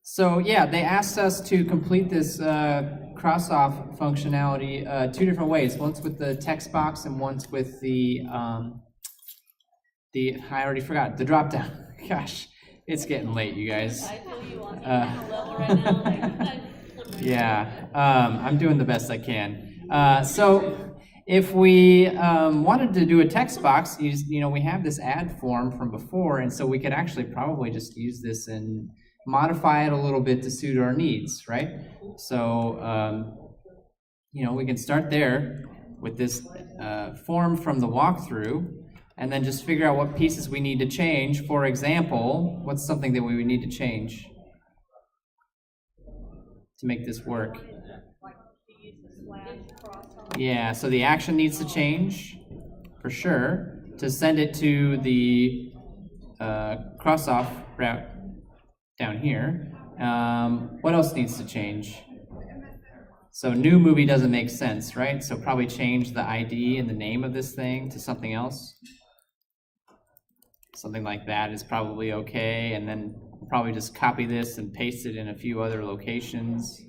So yeah, they asked us to complete this cross-off functionality two different ways. Once with the text box and once with the I already forgot, the drop-down. Gosh, it's getting late, you guys. I feel you on the level right now. Yeah, I'm doing the best I can. So if we wanted to do a text box, you know, we have this add form from before, and so we could actually probably just use this and modify it a little bit to suit our needs, right? So, you know, we can start there with this form from the walkthrough, and then just figure out what pieces we need to change. For example, what's something that we would need to change to make this work? Yeah, so the action needs to change, for sure, to send it to the cross-off route down here. What else needs to change? So new movie doesn't make sense, right? So probably change the ID and the name of this thing to something else. Something like that is probably okay, and then probably just copy this and paste it in a few other locations.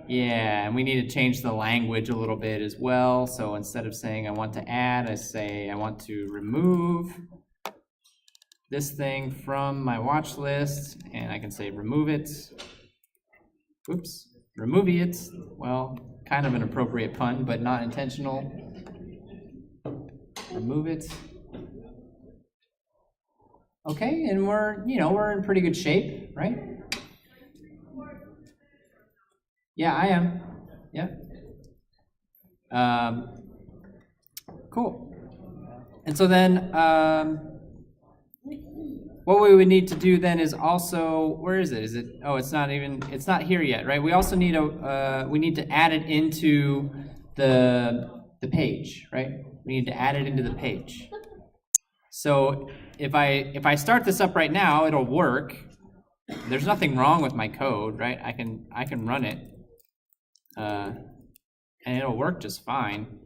Yeah, and we need to change the language a little bit as well. So instead of saying I want to add, I say I want to remove this thing from my watch list, and I can say remove it. Oops, remove it. Well, kind of an appropriate pun, but not intentional. Remove it. Okay, and we're in pretty good shape, right? Yeah, I am. Yeah. Cool. And so then, what we would need to do then is also, where is it? Is it? Oh, it's not here yet, right? We also need we need to add it into the page, right? We need to add it into the page. So if I start this up right now, it'll work. There's nothing wrong with my code, right? I can run it, and it'll work just fine.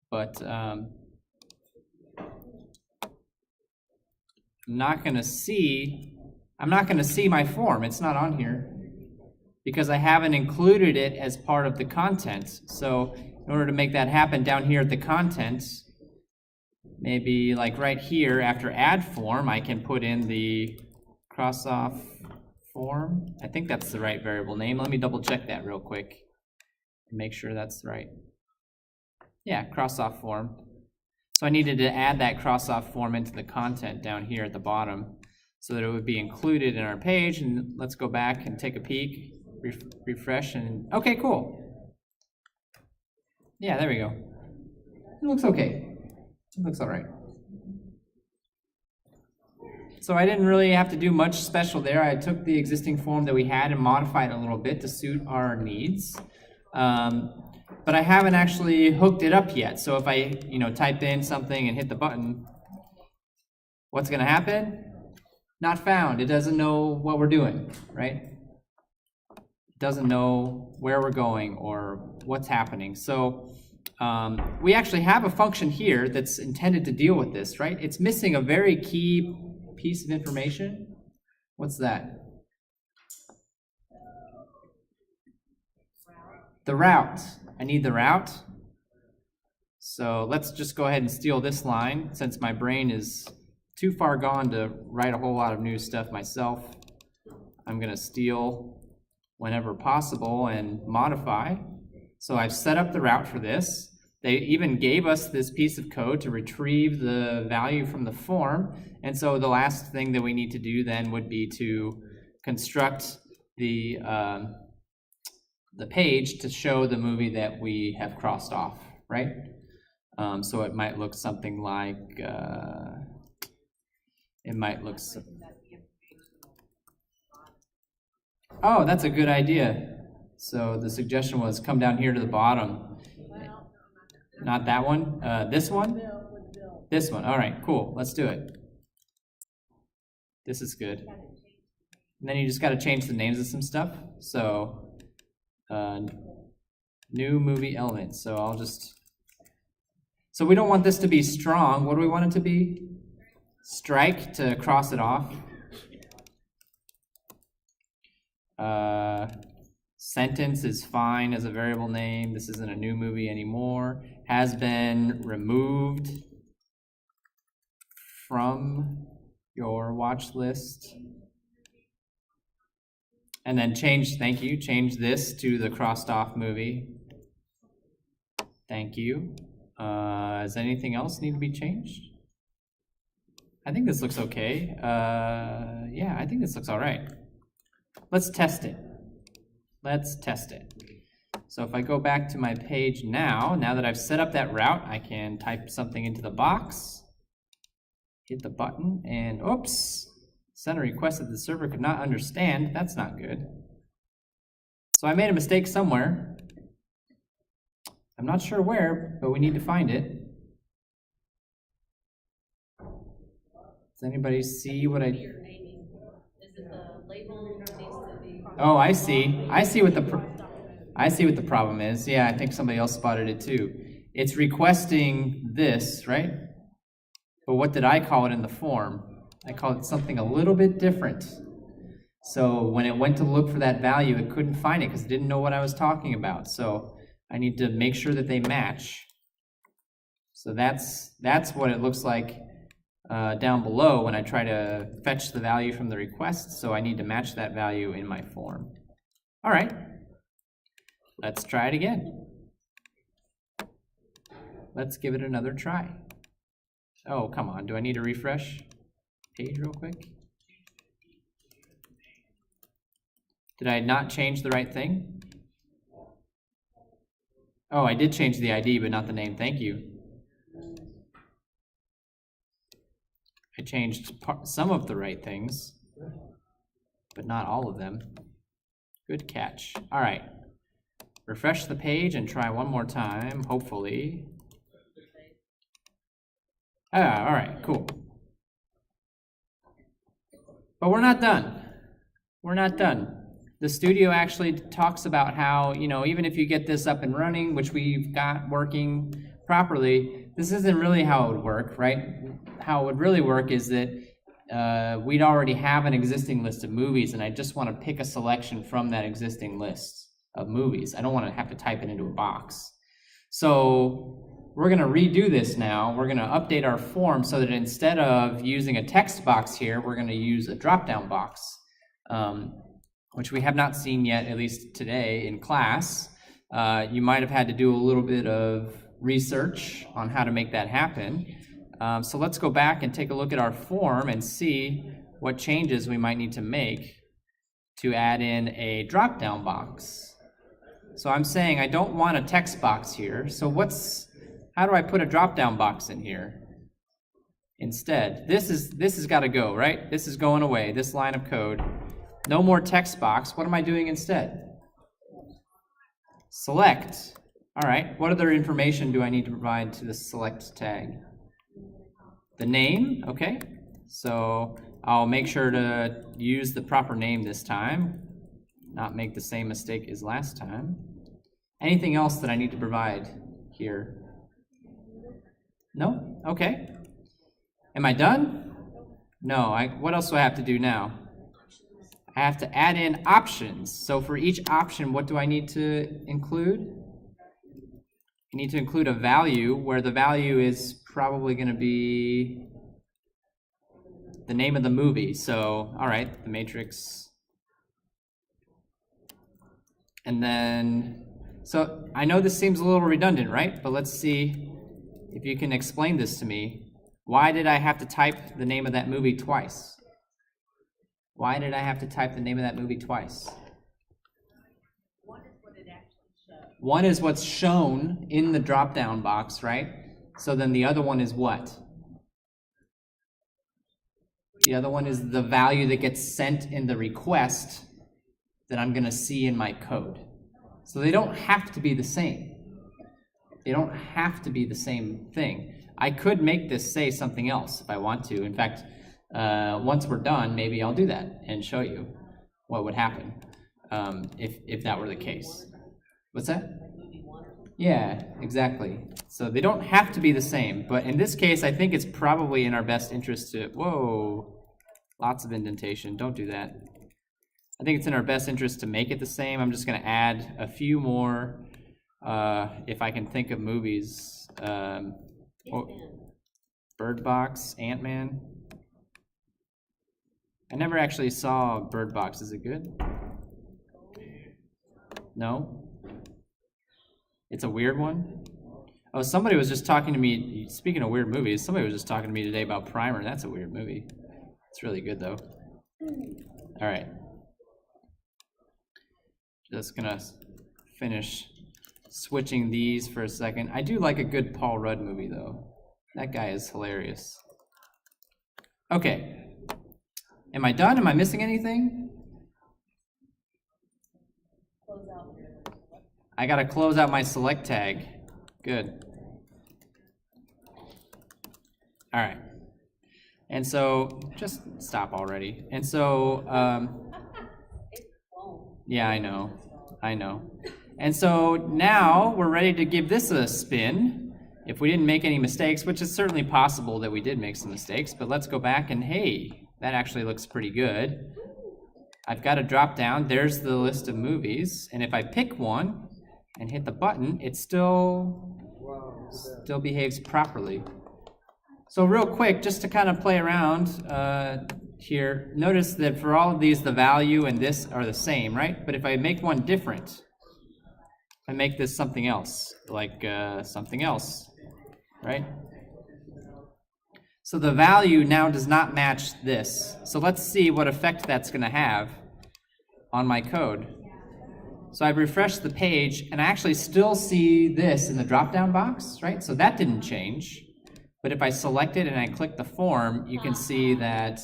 But I'm not gonna see my form. It's not on here because I haven't included it as part of the content. So in order to make that happen down here at the contents, maybe like right here after add form, I can put in the cross-off form. I think that's the right variable name. Let me double check that real quick and make sure that's right. Yeah, cross-off form. So I needed to add that cross-off form into the content down here at the bottom so that it would be included in our page. And let's go back and take a peek, refresh, and okay, cool. Yeah, there we go. It looks okay. It looks all right. So I didn't really have to do much special there. I took the existing form that we had and modified it a little bit to suit our needs. But I haven't actually hooked it up yet. So if I, type in something and hit the button, what's going to happen? Not found. It doesn't know what we're doing, right? It doesn't know where we're going or what's happening. So we actually have a function here that's intended to deal with this, right? It's missing a very key piece of information. What's that? The route. I need the route. So let's just go ahead and steal this line since my brain is too far gone to write a whole lot of new stuff myself. I'm going to steal whenever possible and modify. So I've set up the route for this. They even gave us this piece of code to retrieve the value from the form. And so the last thing that we need to do then would be to construct the page to show the movie that we have crossed off, right? So it might look something like, oh, that's a good idea. So the suggestion was come down here to the bottom. Not that one? This one? This one. All right, cool. Let's do it. This is good. And then you just got to change the names of some stuff. So new movie element. So I'll just... So we don't want this to be strong. What do we want it to be? Strike to cross it off. Sentence is fine as a variable name. This isn't a new movie anymore. Has been removed from your watch list. And then change this to the crossed off movie. Thank you. Does anything else need to be changed? I think this looks okay. Yeah, I think this looks all right. Let's test it. So if I go back to my page now that I've set up that route, I can type something into the box, hit the button, and oops, send a request that the server could not understand. That's not good. So I made a mistake somewhere. I'm not sure where, but we need to find it. Does anybody see what I... Is it the label needs to be... Oh, I see. I see what the problem is. Yeah, I think somebody else spotted it too. It's requesting this, right? But what did I call it in the form? I called it something a little bit different. So when it went to look for that value, it couldn't find it because it didn't know what I was talking about. So I need to make sure that they match. So that's what it looks like down below when I try to fetch the value from the request. So I need to match that value in my form. All right, let's try it again. Let's give it another try. Oh, come on, do I need to refresh page real quick? Did I not change the right thing? Oh, I did change the ID, but not the name. Thank you. I changed some of the right things, but not all of them. Good catch. All right. Refresh the page and try one more time, hopefully. Ah, all right, cool. But we're not done. We're not done. The studio actually talks about how, even if you get this up and running, which we've got working properly, this isn't really how it would work, right? How it would really work is that we'd already have an existing list of movies, and I just want to pick a selection from that existing list of movies. I don't want to have to type it into a box. So we're going to redo this now. We're going to update our form so that instead of using a text box here, we're going to use a drop-down box, which we have not seen yet, at least today in class. You might have had to do a little bit of research on how to make that happen. So let's go back and take a look at our form and see what changes we might need to make to add in a drop-down box. So I'm saying I don't want a text box here. So how do I put a drop-down box in here? Instead, this has got to go, right? This is going away, this line of code. No more text box. What am I doing instead? Select. All right, what other information do I need to provide to the select tag? The name, okay. So I'll make sure to use the proper name this time, not make the same mistake as last time. Anything else that I need to provide here? No? Okay. Am I done? No, what else do I have to do now? I have to add in options. So for each option, what do I need to include? I need to include a value where the value is probably going to be the name of the movie. So, all right, The Matrix. And then, so I know this seems a little redundant, right? But let's see if you can explain this to me. Why did I have to type the name of that movie twice? Why did I have to type the name of that movie twice? One is what it actually shows. One is what's shown in the drop-down box, right? So then the other one is what? The other one is the value that gets sent in the request that I'm going to see in my code. So they don't have to be the same. They don't have to be the same thing. I could make this say something else if I want to. In fact, once we're done, maybe I'll do that and show you what would happen if that were the case. What's that? Yeah, exactly. So they don't have to be the same, but in this case, I think it's probably in our best interest to, whoa, lots of indentation, don't do that. I think it's in our best interest to make it the same. I'm just gonna add a few more, if I can think of movies. Bird Box, Ant-Man. I never actually saw Bird Box, is it good? No? It's a weird one? Oh, somebody was just talking to me, speaking of weird movies, somebody was just talking to me today about Primer. That's a weird movie. It's really good, though. All right. Just gonna finish switching these for a second. I do like a good Paul Rudd movie, though. That guy is hilarious. Okay. Am I done? Am I missing anything? Close out. I gotta close out my select tag. Good. All right. And so, just stop already. And so, yeah, I know. And so now we're ready to give this a spin. If we didn't make any mistakes, which is certainly possible that we did make some mistakes, but let's go back and hey, that actually looks pretty good. I've got a drop down. There's the list of movies. And if I pick one and hit the button, it still behaves properly. So real quick, just to kind of play around here, notice that for all of these, the value and this are the same, right? But if I make one different, I make this something else, like something else, right? So the value now does not match this. So let's see what effect that's going to have on my code. So I've refreshed the page, and I actually still see this in the drop-down box, right? So that didn't change. But if I select it and I click the form, you can see that,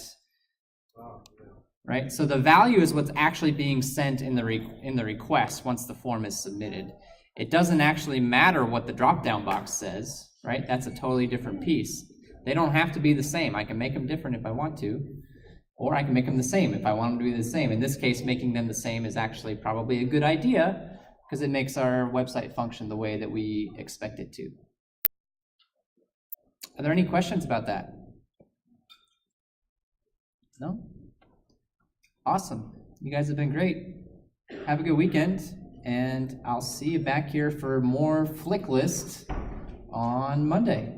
right? So the value is what's actually being sent in the request once the form is submitted. It doesn't actually matter what the drop-down box says, right? That's a totally different piece. They don't have to be the same. I can make them different if I want to, or I can make them the same if I want them to be the same. In this case, making them the same is actually probably a good idea because it makes our website function the way that we expect it to. Are there any questions about that? No? Awesome. You guys have been great. Have a good weekend, and I'll see you back here for more Flick List on Monday.